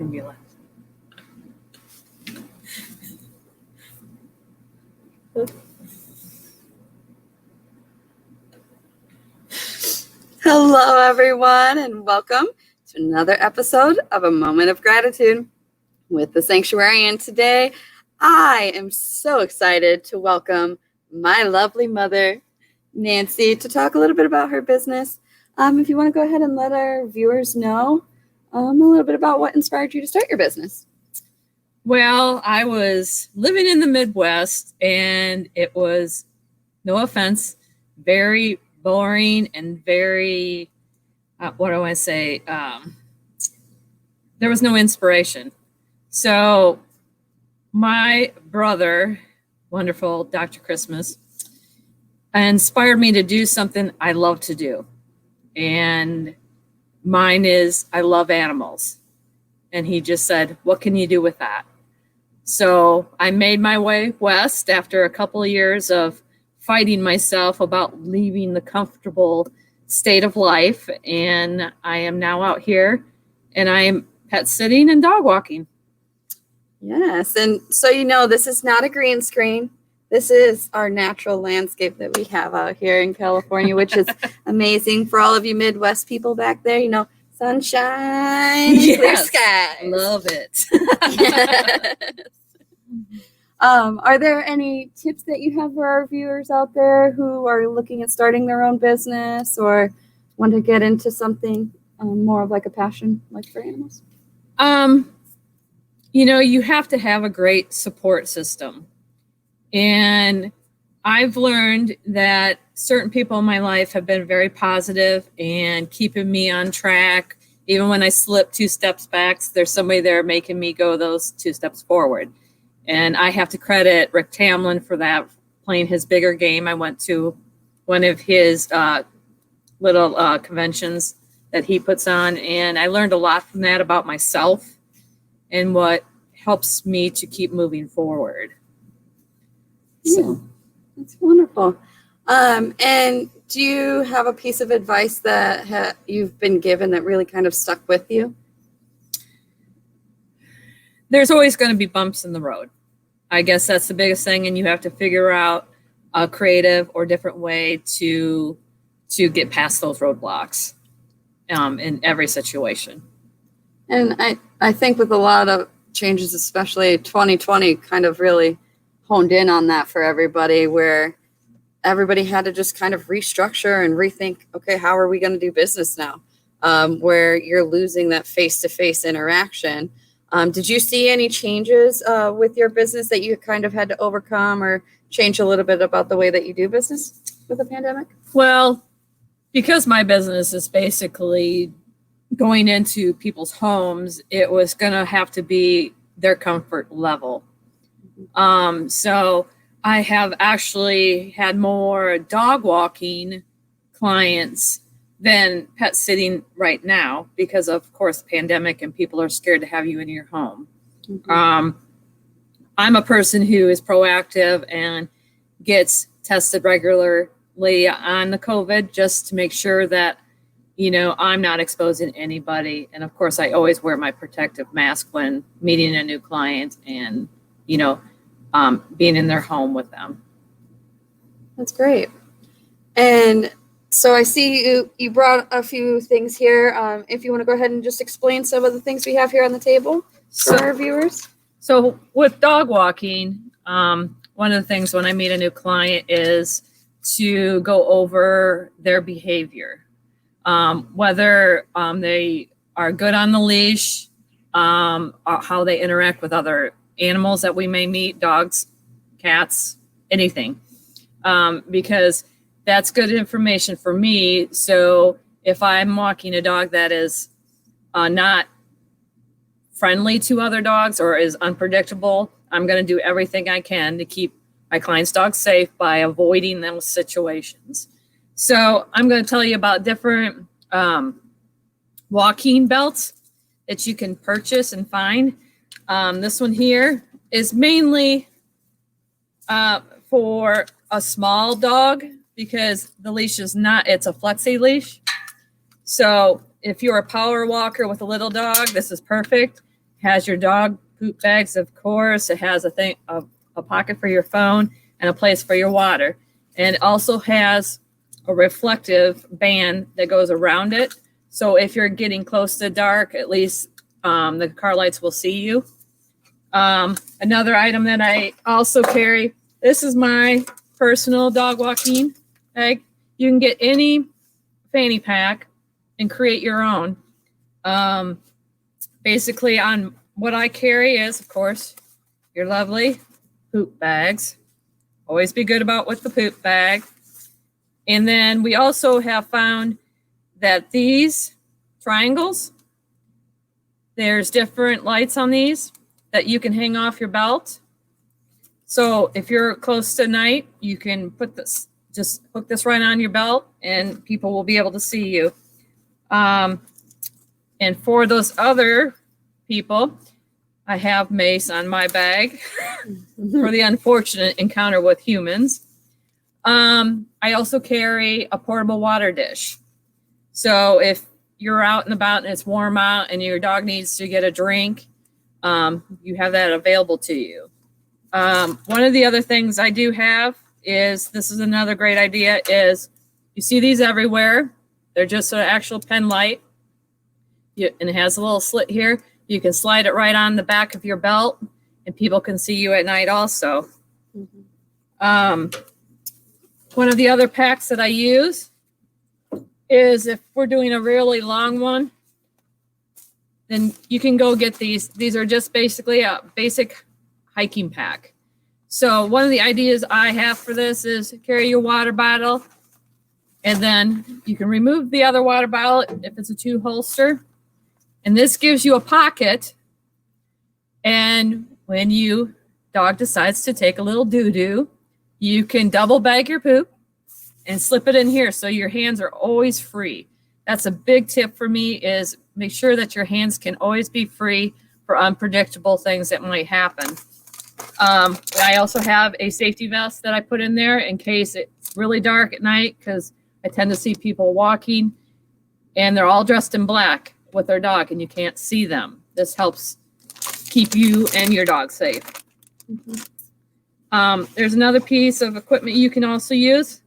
formula. Hello, everyone, and welcome to another episode of A Moment of Gratitude with the Sanctuarian. Today, I am so excited to welcome my lovely mother, Nancy, to talk a little bit about her business. If you want to go ahead and let our viewers know a little bit about what inspired you to start your business. Well, I was living in the Midwest, and it was, no offense, very boring and very, what do I want to say? There was no inspiration. So my brother, wonderful Dr. Christmas, inspired me to do something I love to do. And mine is I love animals. And he just said, what can you do with that? So I made my way west after a couple of years of fighting myself about leaving the comfortable state of life. And I am now out here and I am pet sitting and dog walking. Yes. And so, this is not a green screen. This is our natural landscape that we have out here in California, which is amazing for all of you Midwest people back there. Sunshine, yes, clear skies. Love it. Yes. Are there any tips that you have for our viewers out there who are looking at starting their own business or want to get into something more of like a passion, like for animals? You have to have a great support system. And I've learned that certain people in my life have been very positive and keeping me on track. Even when I slip 2 steps back, there's somebody there making me go those 2 steps forward. And I have to credit Rick Tamlin for that, playing his bigger game. I went to one of his little conventions that he puts on, and I learned a lot from that about myself and what helps me to keep moving forward. So that's wonderful. And do you have a piece of advice that you've been given that really kind of stuck with you? There's always going to be bumps in the road. I guess that's the biggest thing, and you have to figure out a creative or different way to get past those roadblocks in every situation. And I think with a lot of changes, especially 2020, kind of really honed in on that for everybody, where everybody had to just kind of restructure and rethink, okay, how are we going to do business now? Where you're losing that face-to-face interaction. Did you see any changes with your business that you kind of had to overcome or change a little bit about the way that you do business with the pandemic? Well, because my business is basically going into people's homes, it was going to have to be their comfort level. So I have actually had more dog walking clients than pet sitting right now because of course, the pandemic and people are scared to have you in your home. Mm-hmm. I'm a person who is proactive and gets tested regularly on the COVID just to make sure that, I'm not exposing anybody. And of course, I always wear my protective mask when meeting a new client and, being in their home with them. That's great. And so I see you brought a few things here. If you want to go ahead and just explain some of the things we have here on the table for our viewers. So with dog walking, one of the things when I meet a new client is to go over their behavior, whether they are good on the leash, how they interact with other animals that we may meet, dogs, cats, anything, because that's good information for me. So if I'm walking a dog that is not friendly to other dogs or is unpredictable, I'm going to do everything I can to keep my client's dog safe by avoiding those situations. So I'm going to tell you about different walking belts that you can purchase and find. This one here is mainly for a small dog because the leash is not, it's a flexi leash. So if you're a power walker with a little dog, this is perfect. has your dog poop bags, of course. It has a pocket for your phone and a place for your water. And it also has a reflective band that goes around it. So if you're getting close to dark, at least the car lights will see you. Another item that I also carry, this is my personal dog walking bag. You can get any fanny pack and create your own. Basically on what I carry is, of course, your lovely poop bags. Always be good about with the poop bag. And then we also have found that these triangles, there's different lights on these that you can hang off your belt. So if you're close to night, you can put this, just hook this right on your belt and people will be able to see you. And for those other people, I have mace on my bag for the unfortunate encounter with humans. I also carry a portable water dish. So if you're out and about and it's warm out and your dog needs to get a drink, you have that available to you. One of the other things I do have is, this is another great idea, is you see these everywhere. They're just an actual pen light. And it has a little slit here. You can slide it right on the back of your belt and people can see you at night also. One of the other packs that I use is if we're doing a really long one, then you can go get these. These are just basically a basic hiking pack. So one of the ideas I have for this is carry your water bottle, and then you can remove the other water bottle if it's a 2 holster. And this gives you a pocket. And when you dog decides to take a little doo-doo, you can double bag your poop and slip it in here so your hands are always free. That's a big tip for me, is make sure that your hands can always be free for unpredictable things that might happen. I also have a safety vest that I put in there in case it's really dark at night, because I tend to see people walking and they're all dressed in black with their dog and you can't see them. This helps keep you and your dog safe. There's another piece of equipment you can also use,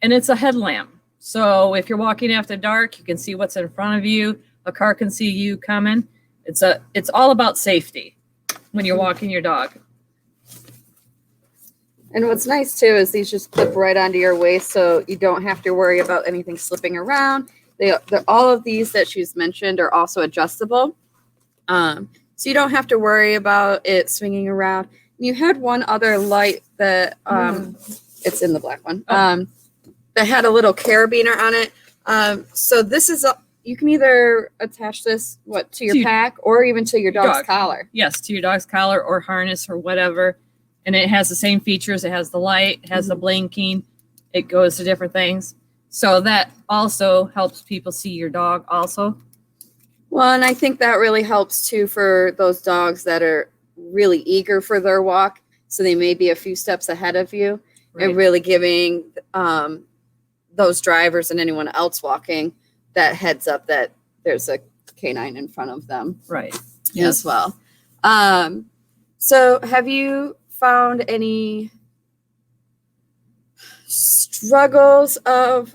and it's a headlamp. So if you're walking after dark, you can see what's in front of you. A car can see you coming. It's all about safety when you're walking your dog. And what's nice too is these just clip right onto your waist, so you don't have to worry about anything slipping around. All of these that she's mentioned are also adjustable, so you don't have to worry about it swinging around. You had one other light that it's in the black one, that had a little carabiner on it. So this is you can either attach this to your pack or even to your dog's collar. Yes, to your dog's collar or harness or whatever. And it has the same features. It has the light, it has the blinking, it goes to different things. So that also helps people see your dog also. Well, and I think that really helps too for those dogs that are really eager for their walk. So they may be a few steps ahead of you, right, and really giving those drivers and anyone else walking that heads up that there's a canine in front of them. Right. As well. So have you found any struggles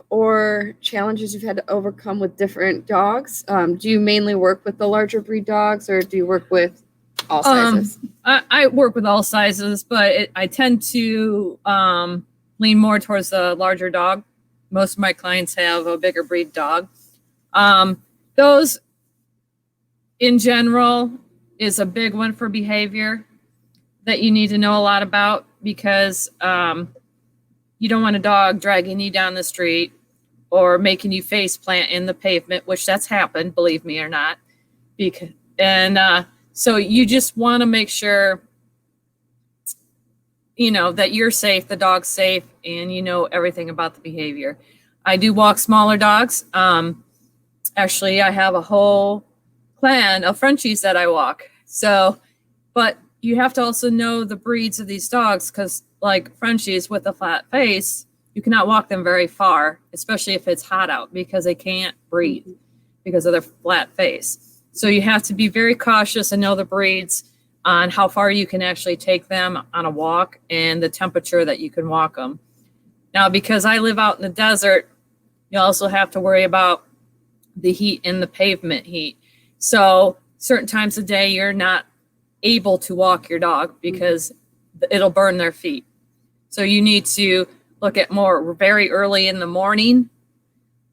or challenges you've had to overcome with different dogs? Do you mainly work with the larger breed dogs, or do you work with all sizes? I work with all sizes, but I tend to lean more towards the larger dog. Most of my clients have a bigger breed dog. Those in general is a big one for behavior that you need to know a lot about, because you don't want a dog dragging you down the street or making you face plant in the pavement, which that's happened, believe me or not. So you just want to make sure, that you're safe, the dog's safe, and you know everything about the behavior. I do walk smaller dogs. Actually, I have a whole clan of Frenchies that I walk. But you have to also know the breeds of these dogs, because like Frenchies with a flat face, you cannot walk them very far, especially if it's hot out, because they can't breathe because of their flat face. So you have to be very cautious and know the breeds on how far you can actually take them on a walk and the temperature that you can walk them. Now, because I live out in the desert, you also have to worry about the heat and the pavement heat. So certain times of day, you're not able to walk your dog because it'll burn their feet. So you need to look at more very early in the morning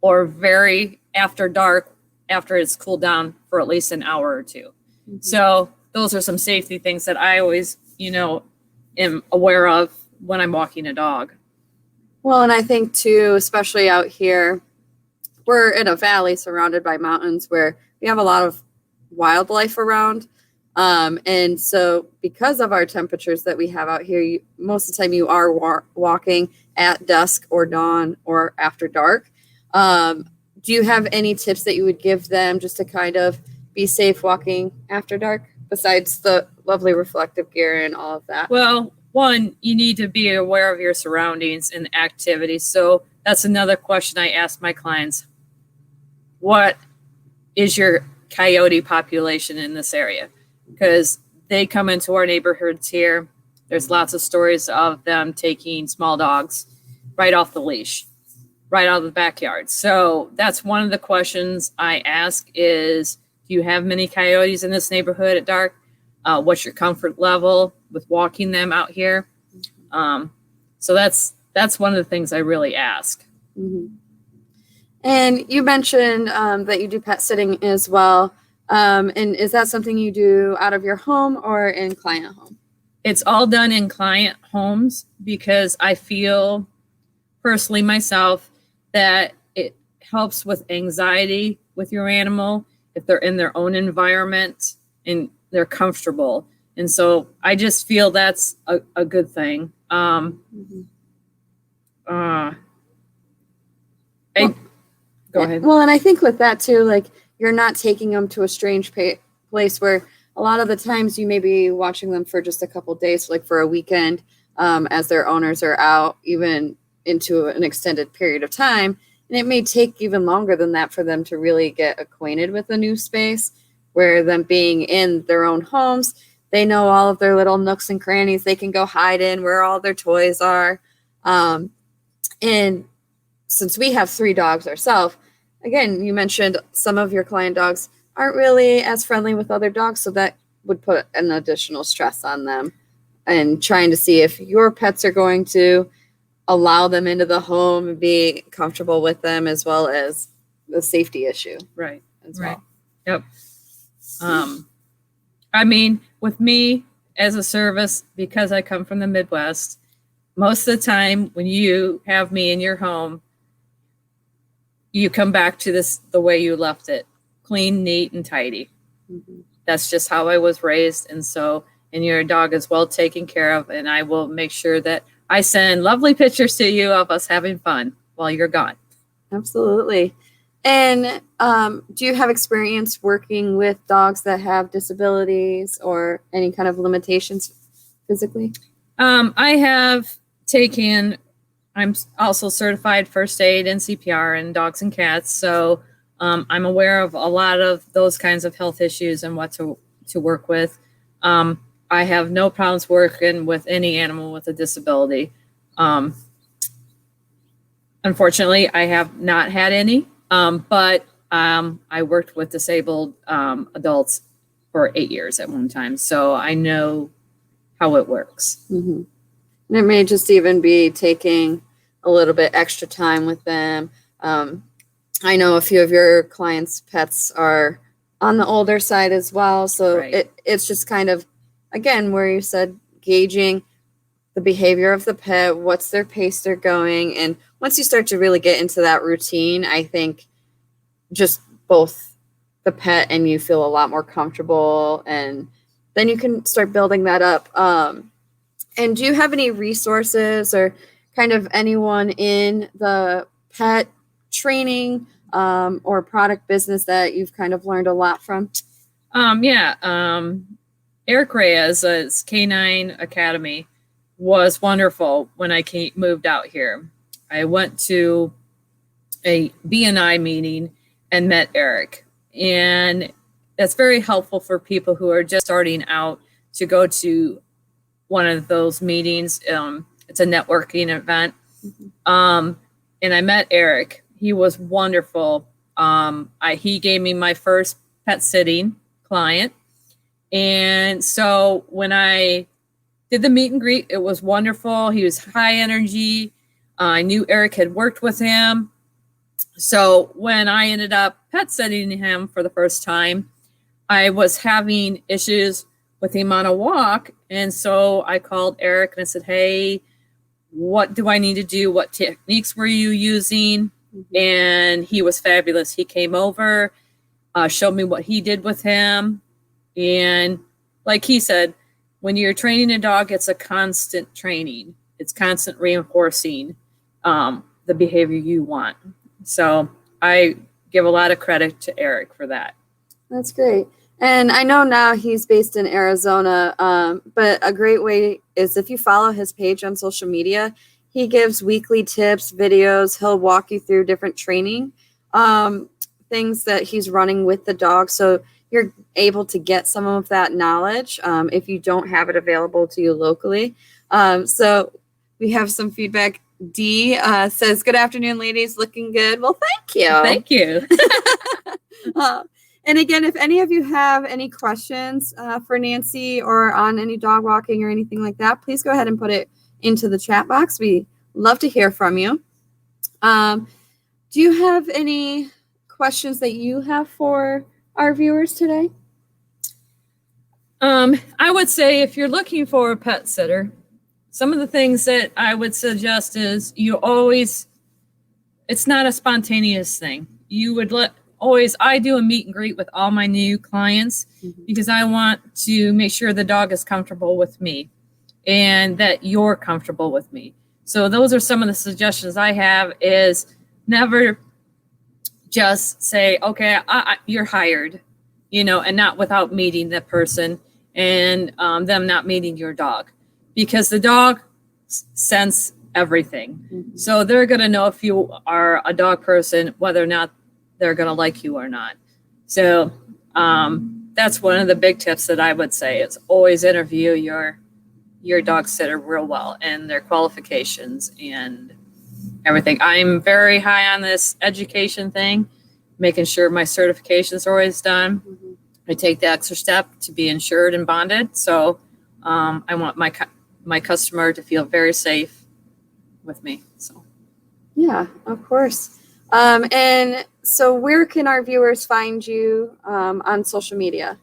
or very after dark, after it's cooled down for at least an hour or two. Mm-hmm. So those are some safety things that I always, am aware of when I'm walking a dog. Well, and I think too, especially out here, we're in a valley surrounded by mountains where we have a lot of wildlife around. And so because of our temperatures that we have out here, most of the time you are walking at dusk or dawn or after dark. Do you have any tips that you would give them just to kind of be safe walking after dark, besides the lovely reflective gear and all of that? Well, one, you need to be aware of your surroundings and activities. So that's another question I ask my clients. What is your coyote population in this area? Because they come into our neighborhoods here. There's lots of stories of them taking small dogs right off the leash, right out of the backyard. So that's one of the questions I ask is, do you have many coyotes in this neighborhood at dark? What's your comfort level with walking them out here? So that's one of the things I really ask. Mm-hmm. And you mentioned that you do pet sitting as well. And is that something you do out of your home or in client home? It's all done in client homes because I feel personally myself that it helps with anxiety with your animal if they're in their own environment and they're comfortable. And so I just feel that's a good thing. Go ahead. Well, and I think with that too, like you're not taking them to a strange place where a lot of the times you may be watching them for just a couple of days, like for a weekend, as their owners are out, even into an extended period of time. And it may take even longer than that for them to really get acquainted with a new space, where them being in their own homes, they know all of their little nooks and crannies they can go hide in, where all their toys are. And since we have 3 dogs ourselves, again, you mentioned some of your client dogs aren't really as friendly with other dogs, so that would put an additional stress on them. And trying to see if your pets are going to allow them into the home and be comfortable with them, as well as the safety issue. Right. As well. Yep. I mean, with me as a service, because I come from the Midwest, most of the time when you have me in your home, you come back to this the way you left it, clean, neat, and tidy. Mm-hmm. That's just how I was raised. And your dog is well taken care of. And I will make sure that I send lovely pictures to you of us having fun while you're gone. Absolutely. And do you have experience working with dogs that have disabilities or any kind of limitations physically? I have taken, I'm also certified first aid and CPR in dogs and cats. So I'm aware of a lot of those kinds of health issues and what to work with. I have no problems working with any animal with a disability. Unfortunately, I have not had any, but I worked with disabled adults for 8 years at one time. So I know how it works. Mm-hmm. And it may just even be taking a little bit extra time with them. I know a few of your clients' pets are on the older side as well. So right. It's just kind of, again, where you said gauging the behavior of the pet, what's their pace they're going. And once you start to really get into that routine, I think just both the pet and you feel a lot more comfortable, and then you can start building that up. And do you have any resources or kind of anyone in the pet training or product business that you've kind of learned a lot from? Eric Reyes' Canine Academy was wonderful when I moved out here. I went to a BNI meeting and met Eric. And that's very helpful for people who are just starting out to go to one of those meetings. It's a networking event. And I met Eric. He was wonderful. He gave me my first pet sitting client. And so when I did the meet and greet, it was wonderful. He was high energy. I knew Eric had worked with him. So when I ended up pet sitting him for the first time, I was having issues with him on a walk. And so I called Eric and I said, hey, what do I need to do? What techniques were you using? And he was fabulous. He came over, showed me what he did with him. And like he said, when you're training a dog, it's a constant training. It's constant reinforcing the behavior you want. So I give a lot of credit to Eric for that. That's great. And I know now he's based in Arizona, but a great way is if you follow his page on social media, he gives weekly tips, videos. He'll walk you through different training things that he's running with the dog. So you're able to get some of that knowledge if you don't have it available to you locally. So we have some feedback. D says, good afternoon, ladies. Looking good. Well, thank you. Thank you. And again, if any of you have any questions for Nancy or on any dog walking or anything like that, please go ahead and put it into the chat box. We love to hear from you. Do you have any questions that you have for our viewers today? I would say if you're looking for a pet sitter, some of the things that I would suggest is it's not a spontaneous thing. You would I do a meet and greet with all my new clients because I want to make sure the dog is comfortable with me and that you're comfortable with me. So those are some of the suggestions I have is never just say, okay, you're hired, and not without meeting the person and them not meeting your dog, because the dog sense everything. So they're going to know if you are a dog person, whether or not they're going to like you or not. So that's one of the big tips that I would say is always interview your dog sitter real well and their qualifications and everything. I'm very high on this education thing, making sure my certifications are always done. I take the extra step to be insured and bonded. So I want my customer to feel very safe with me. So yeah, of course. And so where can our viewers find you on social media?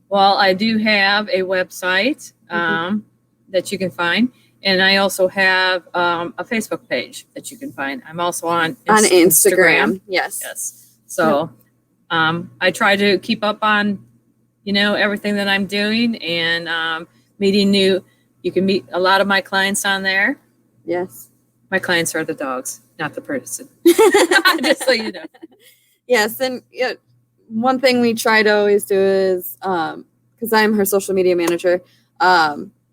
Well, I do have a website that you can find. And I also have a Facebook page that you can find. I'm also on Instagram. Yes. Yes. So I try to keep up on, everything that I'm doing and meeting you can meet a lot of my clients on there. Yes. My clients are the dogs, not the person. Just so you know. Yes. And one thing we try to always do is, because I'm her social media manager,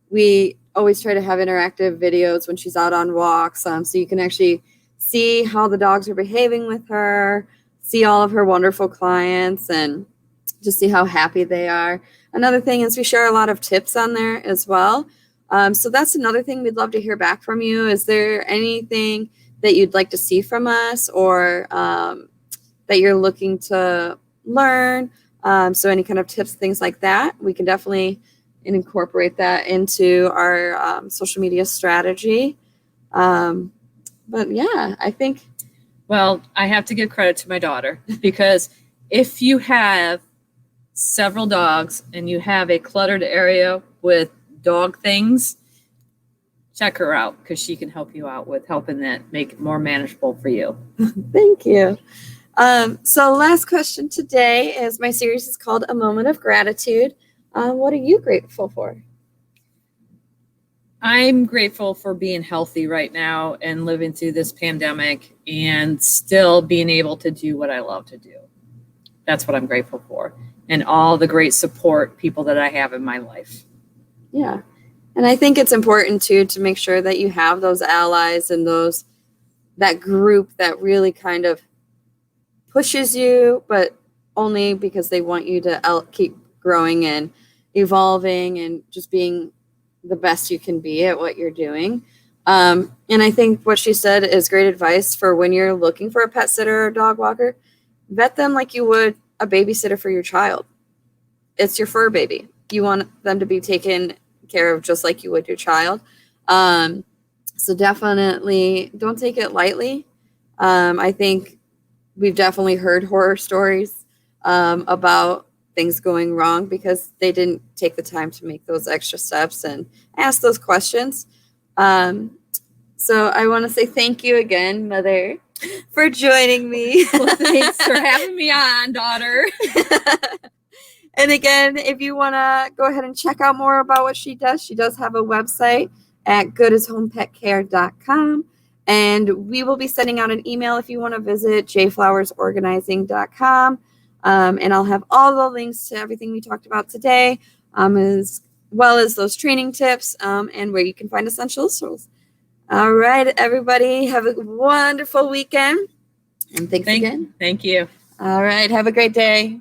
we always try to have interactive videos when she's out on walks. So you can actually see how the dogs are behaving with her, see all of her wonderful clients, and just see how happy they are. Another thing is we share a lot of tips on there as well. So that's another thing we'd love to hear back from you. Is there anything that you'd like to see from us or that you're looking to learn? So any kind of tips, things like that, we can definitely incorporate that into our social media strategy. But yeah, I think. Well, I have to give credit to my daughter because if you have several dogs and you have a cluttered area with dog things, check her out because she can help you out with helping that make it more manageable for you. Thank you. So last question today is my series is called A Moment of Gratitude. What are you grateful for? I'm grateful for being healthy right now and living through this pandemic and still being able to do what I love to do. That's what I'm grateful for. And all the great support people that I have in my life. Yeah. And I think it's important too to make sure that you have those allies and that group that really kind of pushes you, but only because they want you to keep growing and evolving and just being the best you can be at what you're doing. And I think what she said is great advice for when you're looking for a pet sitter or dog walker. Vet them like you would a babysitter for your child. It's your fur baby. You want them to be taken care of just like you would your child. So definitely don't take it lightly. I think we've definitely heard horror stories about things going wrong because they didn't take the time to make those extra steps and ask those questions. So I want to say thank you again, Mother, for joining me. Well, thanks for having me on, daughter. And again, if you want to go ahead and check out more about what she does have a website at goodashomepetcare.com. And we will be sending out an email if you want to visit jflowersorganizing.com. And I'll have all the links to everything we talked about today, as well as those training tips and where you can find essentials. All right, everybody, have a wonderful weekend. And thanks again. Thank you. All right, have a great day.